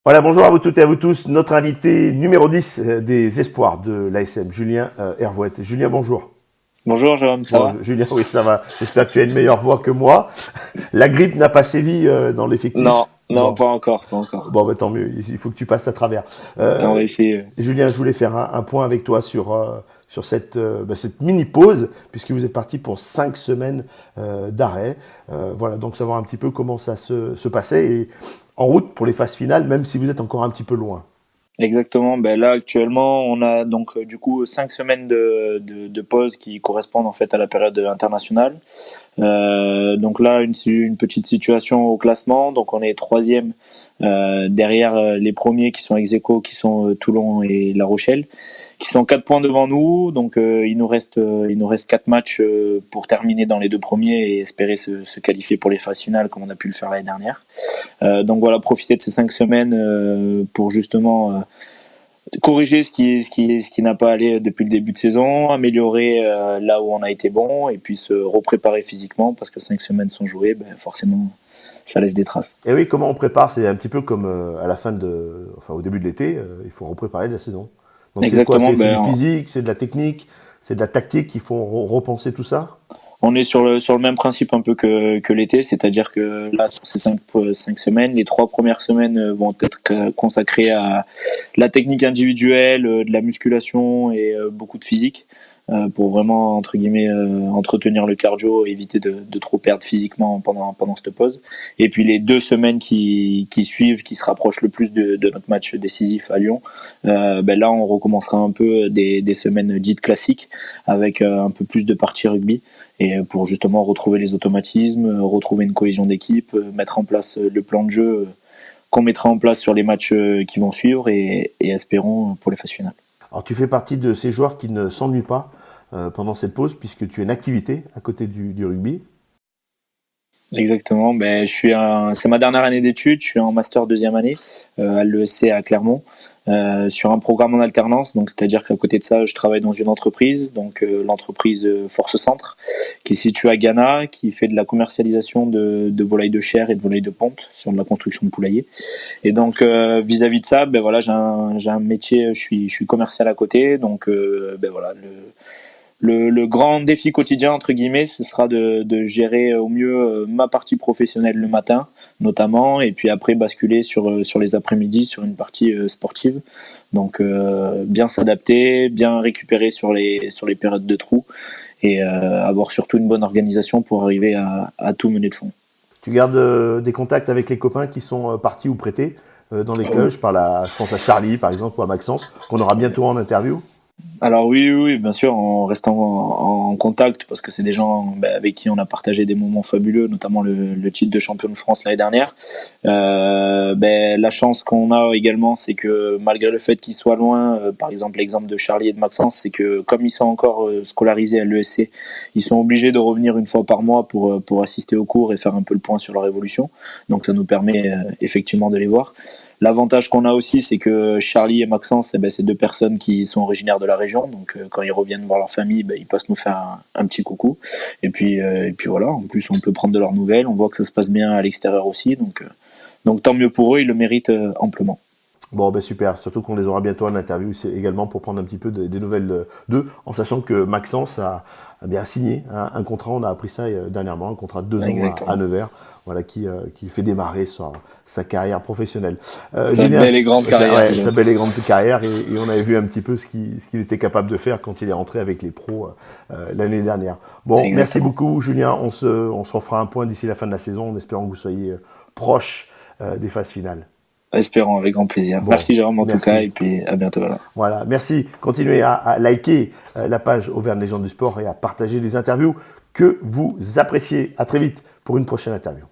Voilà, bonjour à vous toutes et à vous tous. Notre invité numéro 10 des espoirs de l'ASM, Julien Hervouette. Julien, bonjour. Bonjour Jérôme, ça Bon, va? Julien, oui, ça va. J'espère que tu as une meilleure voix que moi. La grippe n'a pas sévi dans Non, l'effectif. non, Bon, pas encore, pas encore. bon, bah, tant mieux. Il faut que tu passes à travers. On va Euh, essayer. Julien, je voulais faire un point avec toi sur cette mini pause, puisque vous êtes parti pour 5 semaines d'arrêt. Voilà, donc savoir un petit peu comment ça se passait et en route pour les phases finales, même si vous êtes encore un petit peu loin. Exactement. Ben là actuellement, on a donc du coup 5 semaines de pause qui correspondent en fait à la période internationale. Donc là, une petite situation au classement. Donc on est troisième derrière les premiers qui sont ex-aequo, qui sont Toulon et La Rochelle, qui sont 4 points devant nous. Donc il nous reste 4 matchs pour terminer dans les deux premiers et espérer se qualifier pour les phases finales comme on a pu le faire l'année dernière. Donc voilà, profiter de ces 5 semaines pour justement corriger ce qui n'a pas allé depuis le début de saison, améliorer là où on a été bon et puis se repréparer physiquement parce que 5 semaines sont jouées, ben forcément ça laisse des traces. Et oui, comment on prépare? C'est un petit peu comme à la enfin au début de l'été, il faut repréparer la saison. Donc c'est quoi? Exactement, C'est du ben physique, c'est de la technique, c'est de la tactique, il faut repenser tout ça? on est sur le même principe un peu que l'été, c'est-à-dire que là sur ces 5 semaines, les 3 premières semaines vont être consacrées à la technique individuelle, de la musculation et beaucoup de physique. Pour vraiment entre guillemets entretenir le cardio et éviter de trop perdre physiquement pendant cette pause. Et puis les 2 semaines qui suivent, qui se rapprochent le plus de notre match décisif à Lyon, ben là on recommencera un peu des semaines dites classiques avec un peu plus de parties rugby et pour justement retrouver les automatismes, retrouver une cohésion d'équipe, mettre en place le plan de jeu qu'on mettra en place sur les matchs qui vont suivre et espérons pour les phases finales. Alors tu fais partie de ces joueurs qui ne s'ennuient pas pendant cette pause puisque tu as une activité à côté du rugby. Exactement. Ben, c'est ma dernière année d'études. Je suis en master deuxième année à l'ESC à Clermont sur un programme en alternance. Donc, c'est-à-dire qu'à côté de ça, je travaille dans une entreprise, donc l'entreprise Force Centre, qui est située à Ghana, qui fait de la commercialisation de volailles de chair et de volailles de ponte sur de la construction de poulaillers. Et donc, vis-à-vis de ça, ben voilà, j'ai un métier. Je suis commercial à côté, donc ben voilà le grand défi quotidien entre guillemets, ce sera de gérer au mieux ma partie professionnelle le matin notamment et puis après basculer sur les après-midi sur une partie sportive. Donc bien s'adapter, bien récupérer sur les périodes de trous et avoir surtout une bonne organisation pour arriver à tout mener de front. Tu gardes des contacts avec les copains qui sont partis ou prêtés dans les clubs. Je pense à Charlie par exemple ou à Maxence qu'on aura bientôt en interview. Alors oui, oui, oui, bien sûr, on reste en contact parce que c'est des gens avec qui on a partagé des moments fabuleux, notamment le titre de champion de France l'année dernière. La chance qu'on a également, c'est que malgré le fait qu'ils soient loin, par exemple l'exemple de Charlie et de Maxence, c'est que comme ils sont encore scolarisés à l'ESC, ils sont obligés de revenir une fois par mois pour assister aux cours et faire un peu le point sur leur évolution. Donc ça nous permet effectivement de les voir. L'avantage qu'on a aussi, c'est que Charlie et Maxence, c'est deux personnes qui sont originaires de la région. Donc, quand ils reviennent voir leur famille, ils passent nous faire un petit coucou. Et puis voilà. En plus, on peut prendre de leurs nouvelles. On voit que ça se passe bien à l'extérieur aussi. Donc tant mieux pour eux. Ils le méritent amplement. Bon, ben super. Surtout qu'on les aura bientôt en interview. C'est également pour prendre un petit peu des nouvelles d'eux, en sachant que Maxence a bien signé un contrat. On a appris ça dernièrement, un contrat de 2 ans à Nevers, voilà, qui fait démarrer sa carrière professionnelle. Sa belle et grande carrière. Ouais, sa belle et grande carrière. Et on avait vu un petit peu ce qu'il était capable de faire quand il est rentré avec les pros l'année dernière. Bon, Exactement. Merci beaucoup, Julien. On se refera un point d'ici la fin de la saison, en espérant que vous soyez proche des phases finales. Espérons, avec grand plaisir. Bon, merci Jérôme en merci. tout cas, et puis à bientôt. Voilà, merci. Continuez à liker la page Auvergne Légende du Sport et à partager les interviews que vous appréciez. À très vite pour une prochaine interview.